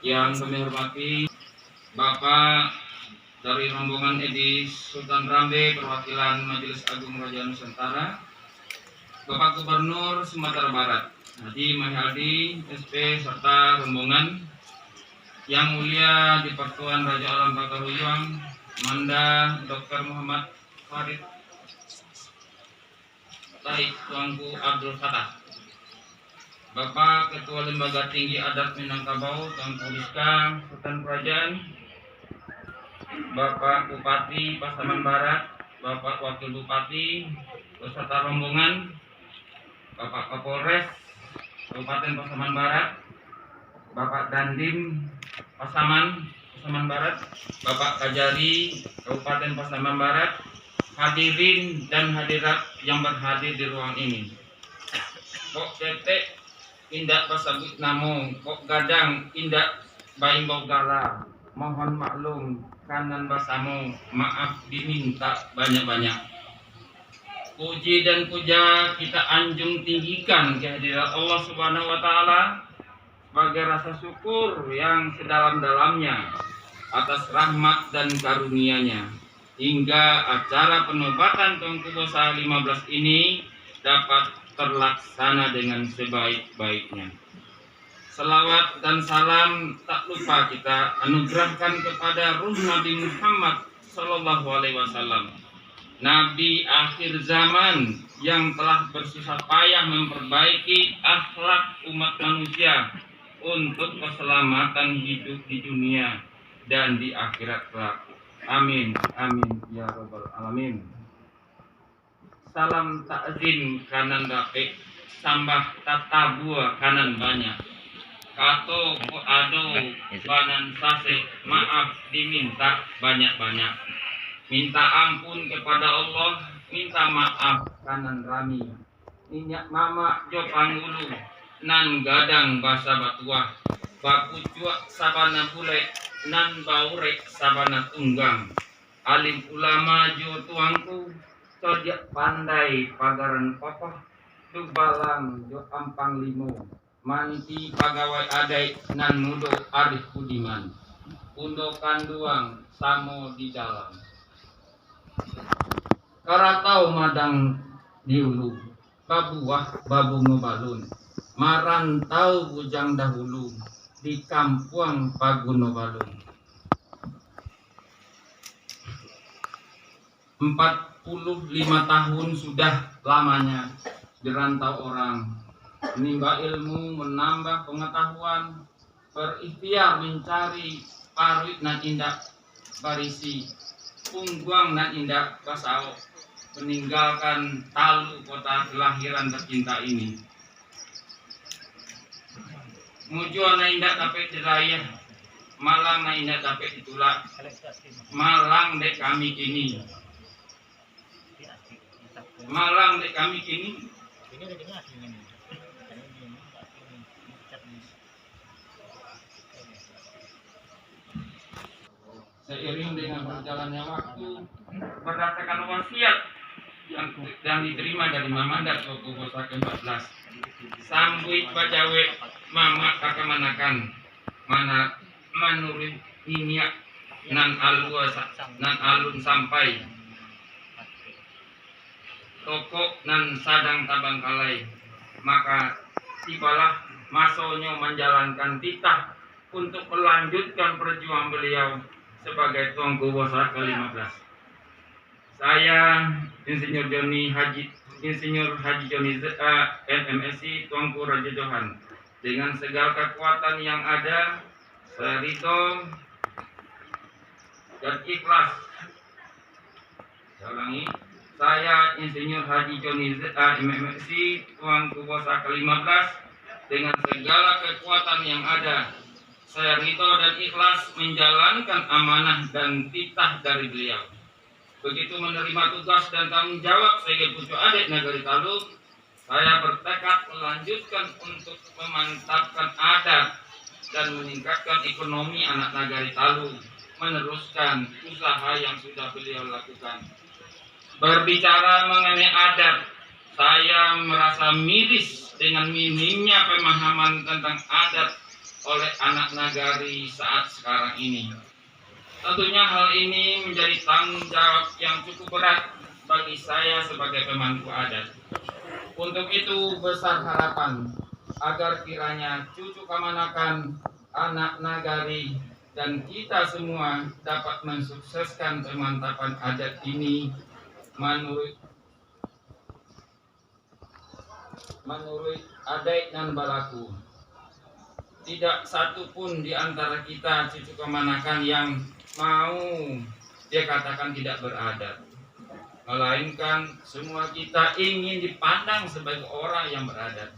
Yang kami hormati Bapak dari rombongan Edi Sultan Rambe perwakilan Majelis Agung Raja Nusantara, Bapak Gubernur Sumatera Barat Haji Mahyaldi SP serta rombongan, Yang Mulia di Pertuan Raja Alam Bakaruyuang Manda Dr. Muhammad Farid Taib Tuanku Abdul Fatah, Bapak Ketua Lembaga Tinggi Adat Minangkabau Tuanku Rizka Sultan Kerajaan, Bapak Bupati Pasaman Barat, Bapak Wakil Bupati beserta rombongan, Bapak Kapolres Kabupaten Pasaman Barat, Bapak Dandim Pasaman Barat, Bapak Kajari Kabupaten Pasaman Barat, hadirin dan hadirat yang berhadir di ruang ini. Kok tetek indak pasabut namo, kok gadang indak bayi gala, mohon maklum kanan basamu, maaf diminta banyak-banyak. Puji dan puja kita anjung tinggikan kehadirat Allah Subhanahu wa Ta'ala sebagai rasa syukur yang sedalam-dalamnya atas rahmat dan karunia-Nya, hingga acara penobatan Tuanku Bosa 15 ini dapat terlaksana dengan sebaik-baiknya. Selawat dan salam tak lupa kita anugerahkan kepada Ruh Nabi Muhammad Sallallahu Alaihi Wasallam, Nabi akhir zaman yang telah bersusah payah memperbaiki akhlak umat manusia untuk keselamatan hidup di dunia dan di akhirat kelak. Amin, amin ya rabbal alamin. Salam takzim kanan dapik, sambah tatabua kanan banyak. Kato ko ado banan sase, maaf diminta banyak-banyak. Minta ampun kepada Allah, minta maaf kanan rami. Minyak mama jo panggulu, nan gadang basa batuah. Baku cuak sabana bule, nan baurek sabana tunggang. Alim ulama jo tuangku, sojak pandai pagaran kokoh, dubalang jo ampang limo. Manti pagawai adai nan mudo arif budiman, undo kanduang samo di dalam. Karatau madang diulu, babuah babu ngebalun, marantau bujang dahulu, di kampung Pagunobalun. 45 tahun sudah lamanya dirantau orang, menimba ilmu, menambah pengetahuan, berikhtiar mencari parit nan indah barisi, pungguang nan indah basao, meninggalkan Talu kota kelahiran tercinta ini. Mujuan nan indah dapat dirayah, malang nan indah dapat ditulak, malang dek kami kini, malang dek kami kini. Seiring dengan berjalannya waktu, berdasarkan wasiat yang diterima dari Mamanda Tuanku Bosa ke-14, sambuit bajawe mama kakak manakan mana manurut minyak nan alun sampai toko nan sadang tabang kalai, maka tibalah masanya menjalankan titah untuk melanjutkan perjuangan beliau sebagai Tuanku Bosa ke-15. Saya Insinyur Haji Joni MMSI Tuanku Raja Johan, dengan segala kekuatan yang ada, saya rito dan ikhlas. Saya ulangi, saya Insinyur Haji Joni MMSI Tuanku Bosa ke-15, dengan segala kekuatan yang ada, saya rito dan ikhlas menjalankan amanah dan titah dari beliau. Begitu menerima tugas dan tanggung jawab sebagai pucuk adik Nagari Talu, saya bertekad melanjutkan untuk memantapkan adat dan meningkatkan ekonomi anak Nagari Talu, meneruskan usaha yang sudah beliau lakukan. Berbicara mengenai adat, saya merasa miris dengan minimnya pemahaman tentang adat oleh anak nagari saat sekarang ini. Tentunya hal ini menjadi tanggung jawab yang cukup berat bagi saya sebagai pemangku adat. Untuk itu besar harapan agar kiranya cucu kamanakan, anak nagari, dan kita semua dapat mensukseskan pemantapan adat ini menurut adat dan balaku. Tidak satu pun di antara kita cucu kemanakan yang mau dia katakan tidak beradat, melainkan semua kita ingin dipandang sebagai orang yang beradat.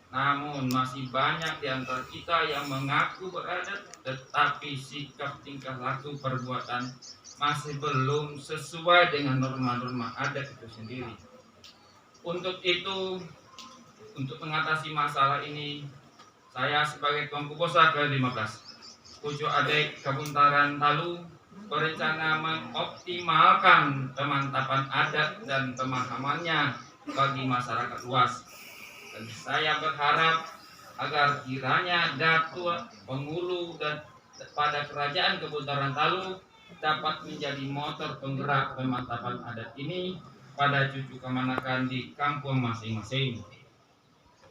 Namun masih banyak di antara kita yang mengaku beradat, tetapi sikap, tingkah laku, perbuatan masih belum sesuai dengan norma-norma adat itu sendiri. Untuk itu, untuk mengatasi masalah ini, saya sebagai Tuanku Posa ke-15 Pucuk Adat Kabuntaran Talu berencana mengoptimalkan pemantapan adat dan pemahamannya bagi masyarakat luas. Dan saya berharap agar kiranya Datuk Pengulu dan pada Kerajaan Kabuntaran Talu dapat menjadi motor penggerak pemantapan adat ini pada cucu kemanakan di kampung masing-masing.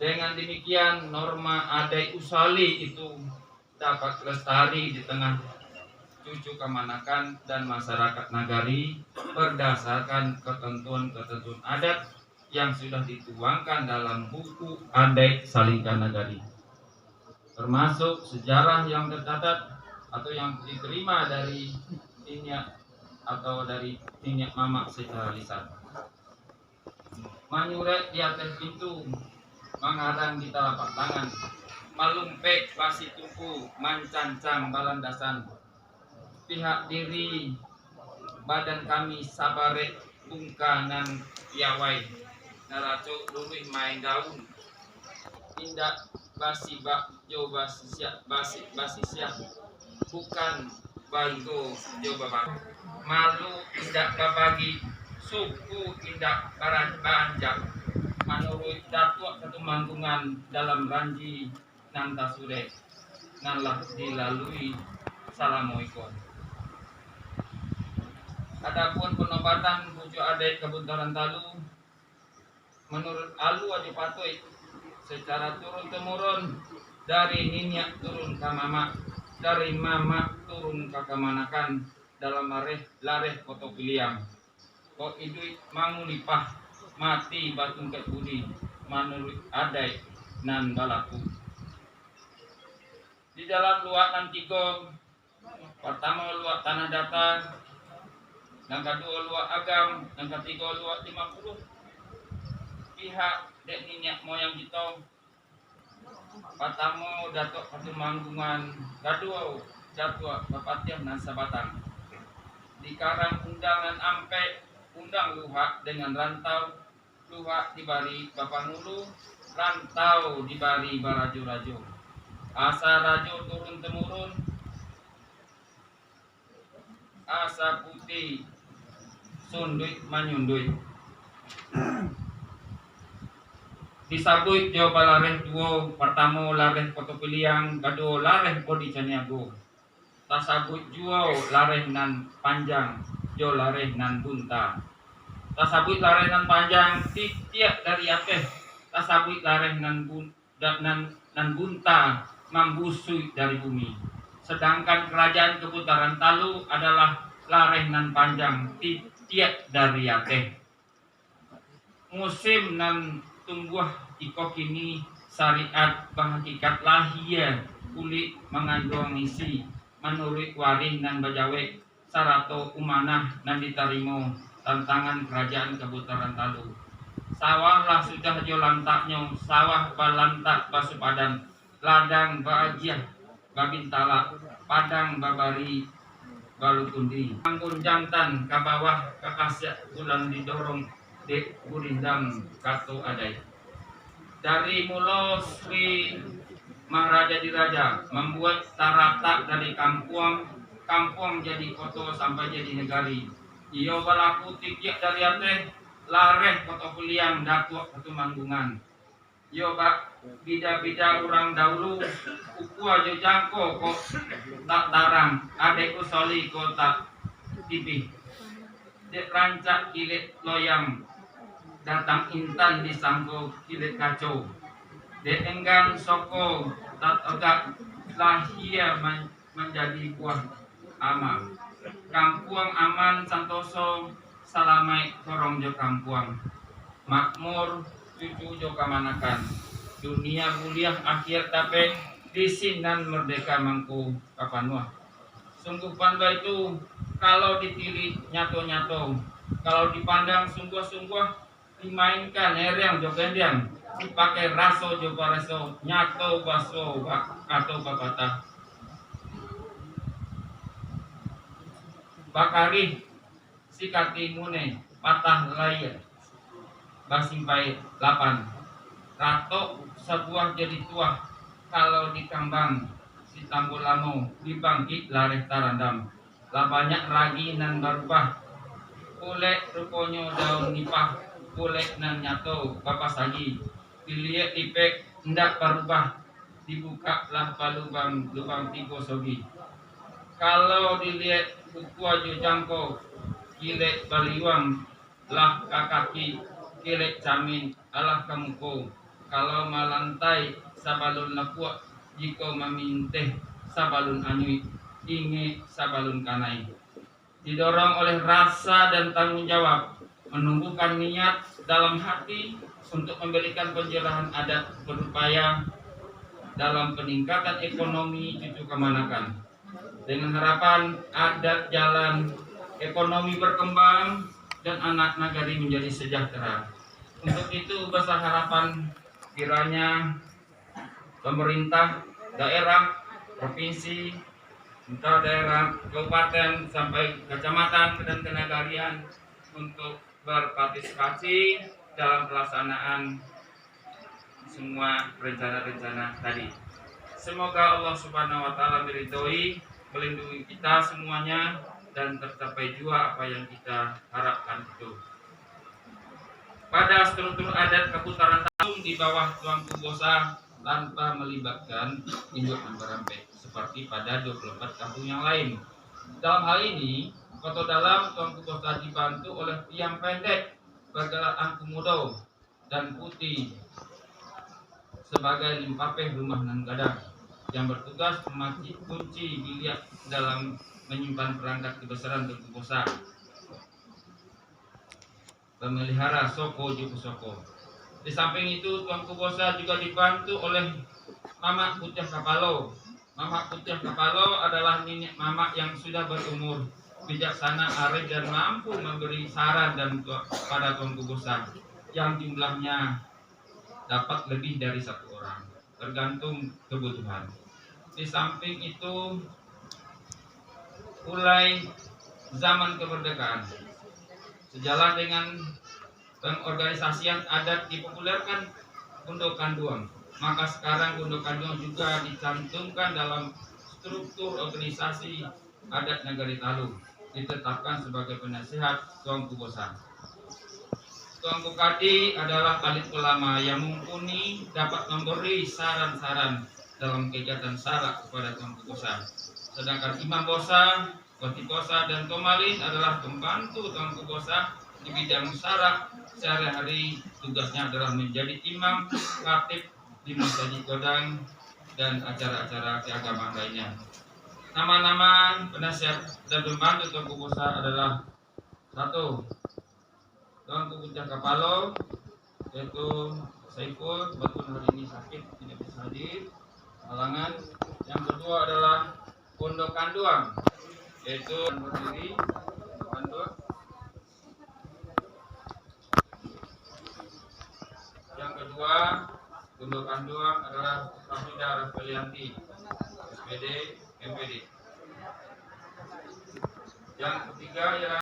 Dengan demikian norma adat usali itu dapat lestari di tengah cucu kemanakan dan masyarakat nagari berdasarkan ketentuan-ketentuan adat yang sudah dituangkan dalam buku adat Salingkan Nagari, termasuk sejarah yang tercatat atau yang diterima dari Tinyak atau dari Tinyak Mamak secara lisan. Manyuret di atas pintu, menghadang di telapak tangan, malumpek basi tumpu, mancancang balandasan, pihak diri badan kami sabare bungkanan piawai, naracuk luluh main daun, tindak basi bak jo basi siap, bukan bantu jo babak, malu tidak babagi, suku tidak banjak. Menurut Datuk Ketumanggungan dalam Ranji Nanta Sure nalah dilalui Salamoikon. Adapun penobatan Pucuk Adat Kabuntaran Talu menurut Alu Adipatoi secara turun-temurun dari ninyak turun ke mamak, dari mamak turun ke kemanakan dalam lareh koto piliang. Kok iduit mangulipah mati batung ket budi menurut adat nan balaku. Di dalam luak nan tiga, pertama luak tanah datar, yang kedua luak agam, yang ketiga luak 50 pihak dek ninyak moyang kita. Pertama Datuk Ketumanggungan, kedua Datuk Bapatiah nan Sabatang. Di karang undangan ampe undang luhak dengan rantau, luhak dibari Bapangulu, rantau dibari barajo-rajo. Asa rajo turun temurun, asa putih sunduit manyunduit. Disabut jo balareh duo, pertama lareh koto piliang, kedua lareh bodi caniago. Tasabut juo lareh nan panjang, jo lareh nan bunta. Tasabut lareh nan panjang tiap dari akeh, tasabut lareh nan bunta membusui dari bumi. Sedangkan Kerajaan Kabuntaran Talu adalah lareh nan panjang tiap dari akeh. Musim nan tumbuh iko kini syariat bahagikat lahir kulit mengandung isi menurut warin nan bajawe sarato umanah nan ditarimo tantangan Kerajaan Kabuntaran Talu. Sawah lah sudah jo lantaknya, sawah balantak basupadan, ladang baajiah babintala, padang babari balukundi. Anggun jantan ke bawah kekasih bulan didorong dek gurindam kato adai. Dari mula Sri Maharaja Diraja membuat tarata dari kampung jadi kota sampai jadi negari. Iyo balaku tikiak dari ateh lareh kota puliang Datuk Ketumanggungan. Iyo bida-bida orang dahulu uku aja jangko kok tak tarang adekku soli kok tak tipih dek rancak kilit loyang datang intan disangko kilit kacau dek enggang soko tak agak lahia menjadi buah ama kampuang aman santoso salamai korong jo kampuang makmur cucu jo kamanakan dunia kuliah akhir tapi disinan merdeka mangku kapanua sungguh pandai itu kalau ditilik nyato-nyato kalau dipandang sungguh-sungguh dimainkan herang jogendiang dipakai raso jopa raso nyato baso atau bakata bakari sikati mune patah layar basimpai 8 rato sebuah jadi tuah kalau dikambang si tambul lamo dibangkit lareh tarandam lah banyak ragi nan berubah kulek ruponyo daun nipah kulek nan nyato bapas lagi dilihat ipek ndak berubah dibuka lah lubang tigo sogi kalau dilihat buku aja jangko kilek baliwang lah kakaki kilek camin alah kamuko kalau malantai sabalun lakuak jika meminteh sabalun anyui inge sabalun kanai didorong oleh rasa dan tanggung jawab menumbuhkan niat dalam hati untuk memberikan penjelasan adat berupaya dalam peningkatan ekonomi cucu kemanakan dengan harapan adat jalan ekonomi berkembang dan anak nagari menjadi sejahtera. Untuk itu besar harapan kiranya pemerintah daerah, provinsi, entah daerah, kabupaten sampai kecamatan dan kenagarian untuk berpartisipasi dalam pelaksanaan semua rencana-rencana tadi. Semoga Allah Subhanahu wa taala meridhoi, melindungi kita semuanya dan tercapai juga apa yang kita harapkan itu. Pada struktur adat Kaputaran Tarum di bawah Tuanku Bosa tanpa melibatkan induk Ambarampe seperti pada 24 kampung yang lain. Dalam hal ini, Koto Dalam Tuanku Bosa dibantu oleh tiang pendek bergelar Angku Mudo dan Putih sebagai limpapeh rumah nan gadang yang bertugas memaci kunci biliak dalam menyimpan perangkat kebesaran Tuanku Bosa. Pemelihara Soko Juku Soko. Di samping itu Tuanku Bosa juga dibantu oleh Mama Putih Kapalo. Mama Putih Kapalo adalah nenek mama yang sudah berumur, bijaksana, arif dan mampu memberi saran dan pada Tuanku Bosa yang jumlahnya dapat lebih dari 1 orang, tergantung kebutuhan. Di samping itu mulai zaman kemerdekaan sejalan dengan pengorganisasian adat dipopulerkan Gundokan Duang. Maka sekarang Gundokan Duang juga dicantumkan dalam struktur organisasi adat Nagari Talu, ditetapkan sebagai penasihat Tuanku Bosa. Tuanku Kadi adalah alim ulama yang mumpuni dapat memberi saran-saran dalam kegiatan sarak kepada Tuanku Bosa. Sedangkan Imam Bosa, Wati Bosa dan Tomalin adalah pembantu Tuanku Bosa di bidang sarak. Sehari-hari tugasnya adalah menjadi imam, khatib di Masjid Godang dan acara-acara keagamaan lainnya. Nama-nama penasihat dan pembantu Tuanku Bosa adalah 1. Tuanku Putih Kapalo, yaitu Saiful, betul hari ini sakit tidak bisa hadir, halangan. Yang kedua adalah Gundokan Duang, yaitu berdiri Gundokan Duang. Yang kedua Gundokan Duang adalah Hamidah Raffalianti, SPD, MPD. Yang ketiga ialah